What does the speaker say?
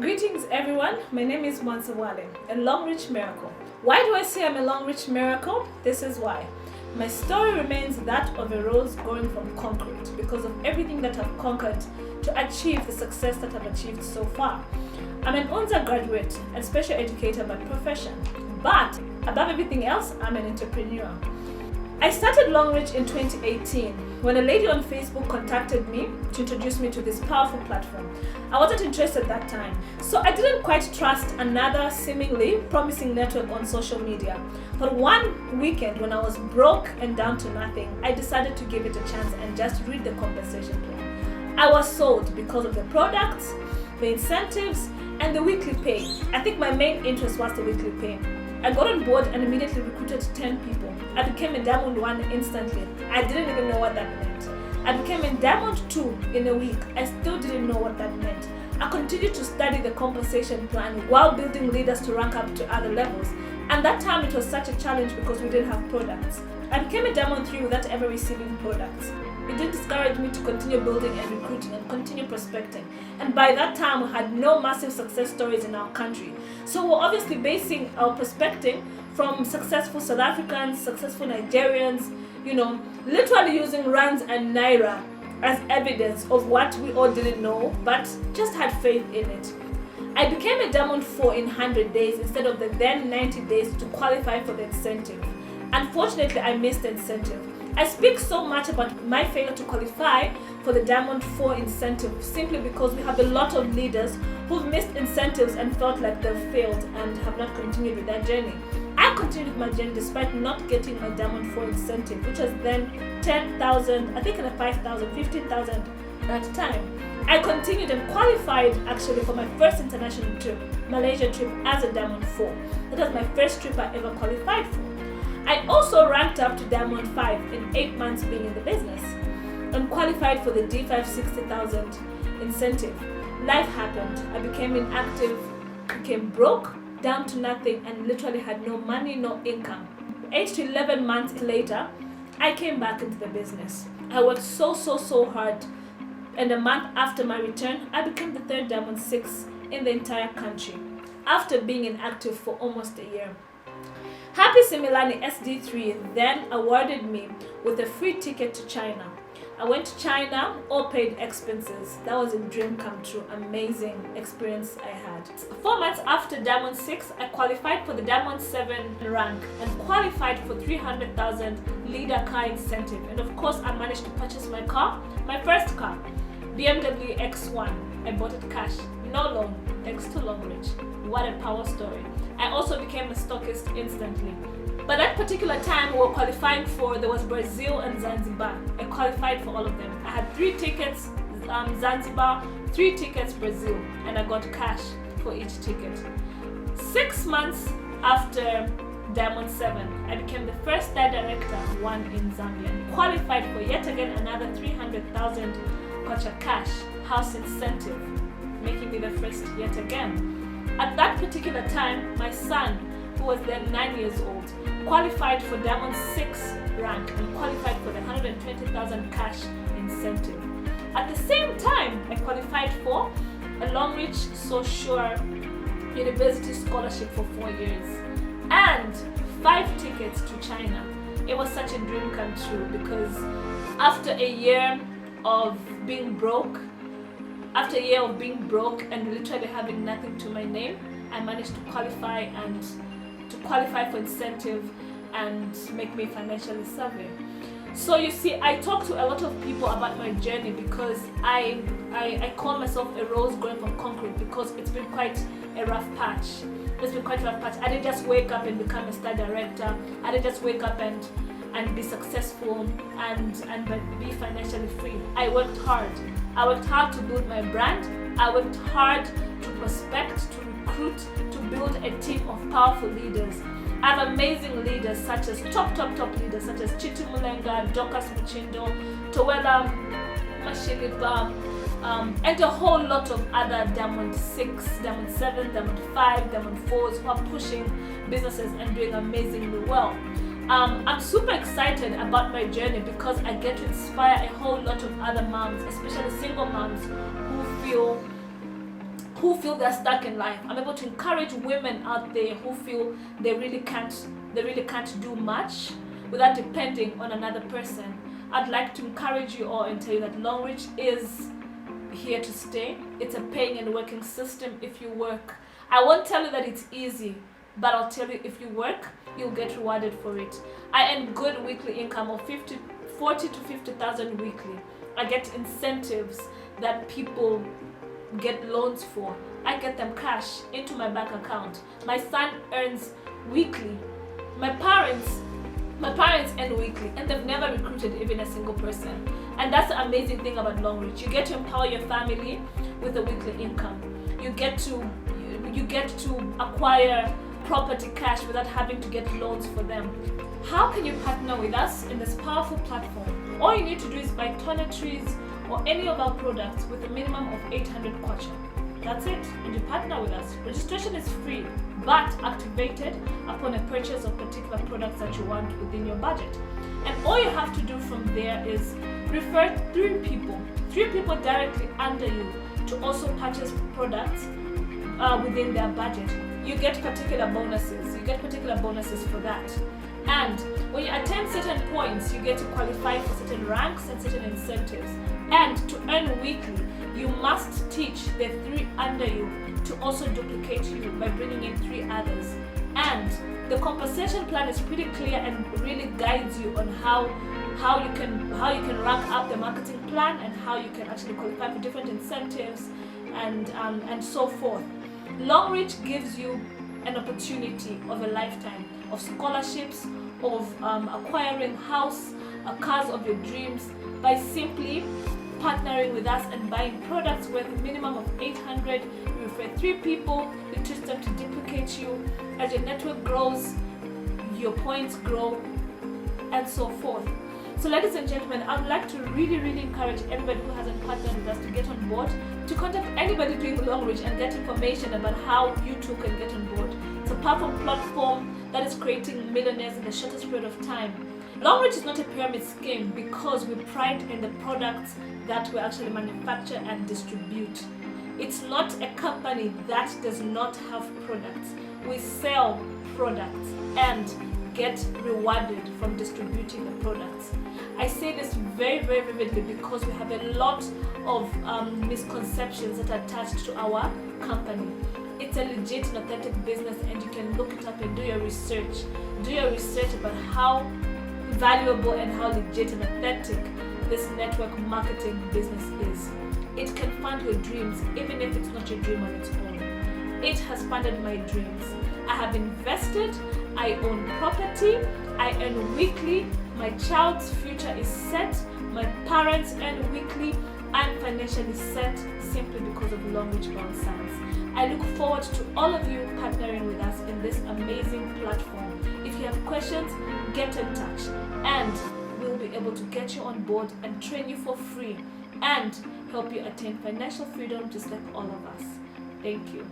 Greetings everyone, my name is Mwansa Bwale, a longrich miracle. Why do I say I'm a longrich miracle? This is why. My story remains that of a rose growing from concrete because of everything that I've conquered to achieve the success that I've achieved so far. I'm an Mwansa graduate and special educator by profession, but above everything else, I'm an entrepreneur. I started Longrich in 2018 when a lady on Facebook contacted me to introduce me to this powerful platform. I wasn't interested at that time, so I didn't quite trust another seemingly promising network on social media. But one weekend when I was broke and down to nothing, I decided to give it a chance and just read the compensation plan. I was sold because of the products, the incentives, and the weekly pay. I think my main interest was the weekly pay. I got on board and immediately recruited 10 people. I became a Diamond 1 instantly. I didn't even know what that meant. I became a Diamond 2 in a week. I still didn't know what that meant. I continued to study the compensation plan while building leaders to rank up to other levels. And that time it was such a challenge because we didn't have products. I became a Diamond 3 without ever receiving products. It didn't discourage me to continue building and recruiting and continue prospecting. And by that time, we had no massive success stories in our country. So we're obviously basing our prospecting from successful South Africans, successful Nigerians, literally using rands and naira as evidence of what we all didn't know, but just had faith in it. I became a Diamond 4 in 100 days instead of the then 90 days to qualify for the incentive. Unfortunately, I missed the incentive. I speak so much about my failure to qualify for the Diamond 4 incentive simply because we have a lot of leaders who've missed incentives and felt like they've failed and have not continued with that journey. I continued with my journey despite not getting my Diamond 4 incentive, which was then 10,000, I think in a 5,000, 15,000 at the time. I continued and qualified actually for my first international trip, Malaysia trip, as a Diamond 4. That was my first trip I ever qualified for. I also ranked up to Diamond 5 in 8 months being in the business and qualified for the D5 60,000 incentive. Life happened. I became inactive, became broke, down to nothing, and literally had no money, no income. 8 to 11 months later, I came back into the business. I worked so hard, and a month after my return, I became the third Diamond 6 in the entire country after being inactive for almost a year. Happy Similani SD3 then awarded me with a free ticket to China. I went to China, all paid expenses. That was a dream come true, amazing experience I had. 4 months after Diamond 6, I qualified for the Diamond 7 rank and qualified for 300,000 leader car incentive. And of course, I managed to purchase my car, my first car, BMW X1. I bought it cash, no loan, thanks to Longrich. What a power story. I also became a stockist instantly. But that particular time we were qualifying for, there was Brazil and Zanzibar. I qualified for all of them. I had 3 tickets Zanzibar, 3 tickets Brazil, and I got cash for each ticket. 6 months after Diamond 7, I became the first director 1 in Zambia and qualified for yet again another 300,000 kwacha cash house incentive, making me the first yet again. At that particular time, my son, who was then 9 years old, qualified for Diamond 6 rank and qualified for the 120,000 cash incentive. At the same time, I qualified for a Longrich So Sure University scholarship for 4 years and 5 tickets to China. It was such a dream come true because after a year of being broke and literally having nothing to my name, I managed to qualify for incentive and make me financially savvy. So you see, I talk to a lot of people about my journey because I call myself a rose growing from concrete because it's been quite a rough patch. I didn't just wake up and become a star director. I didn't just wake up and be successful and be financially free. I worked hard. I worked hard to build my brand. I worked hard to prospect, to recruit, to build a team of powerful leaders. I have amazing leaders such as top leaders such as Chitu Mulenga, Dorcas Muchindo, Towela Mashilipa, and a whole lot of other Diamond 6, Diamond 7, Diamond 5, Diamond 4s who are pushing businesses and doing amazingly well. I'm super excited about my journey because I get to inspire a whole lot of other moms, especially single moms who feel who feel they're stuck in life. I'm able to encourage women out there who feel they really can't do much without depending on another person. I'd like to encourage you all and tell you that longrich is here to stay. It's a paying and working system if you work. I won't tell you that it's easy, but I'll tell you if you work, you'll get rewarded for it. I earn good weekly income of 40 to 50,000 weekly. I get incentives that people get loans for. I get them cash into my bank account. My son earns weekly. My parents earn weekly, and they've never recruited even a single person. And that's the amazing thing about longrich. You get to empower your family with a weekly income. You get to acquire property cash without having to get loans for them. How can you partner with us in this powerful platform? All you need to do is buy toiletries or any of our products with a minimum of 800 kwacha. That's it, and you partner with us. Registration is free, but activated upon a purchase of particular products that you want within your budget. And all you have to do from there is refer 3 people directly under you to also purchase products within their budget. You get particular bonuses for that. And when you attain certain points, you get to qualify for certain ranks and certain incentives. And to earn weekly, you must teach the 3 under you to also duplicate you by bringing in 3 others. And the compensation plan is pretty clear and really guides you on how you can rank up the marketing plan and how you can actually qualify for different incentives and so forth. Longrich gives you an opportunity of a lifetime of scholarships, of acquiring cars of your dreams by simply partnering with us and buying products worth a minimum of 800. You refer 3 people, you teach them to duplicate you. As your network grows, your points grow, and so forth. So ladies and gentlemen, I would like to really encourage everybody who hasn't partnered with us to get on board, to contact anybody doing longrich and get information about how you too can get on board. It's a powerful platform that is creating millionaires in the shortest period of time. Longrich is not a pyramid scheme because we pride in the products that we actually manufacture and distribute. It's not a company that does not have products. We sell products and get rewarded from distributing the products. I say this very vividly because we have a lot of misconceptions that are attached to our company. It's a legit and authentic business, and you can look it up and do your research. Do your research about how valuable and how legit and authentic this network marketing business is. It can fund your dreams even if it's not your dream on its own. It has funded my dreams. I have invested, I own property, I earn weekly, my child's future is set, my parents earn weekly, I'm financially set simply because of longrich Brown Sons. I look forward to all of you partnering with us in this amazing platform. If you have questions, get in touch and we'll be able to get you on board and train you for free and help you attain financial freedom just like all of us. Thank you.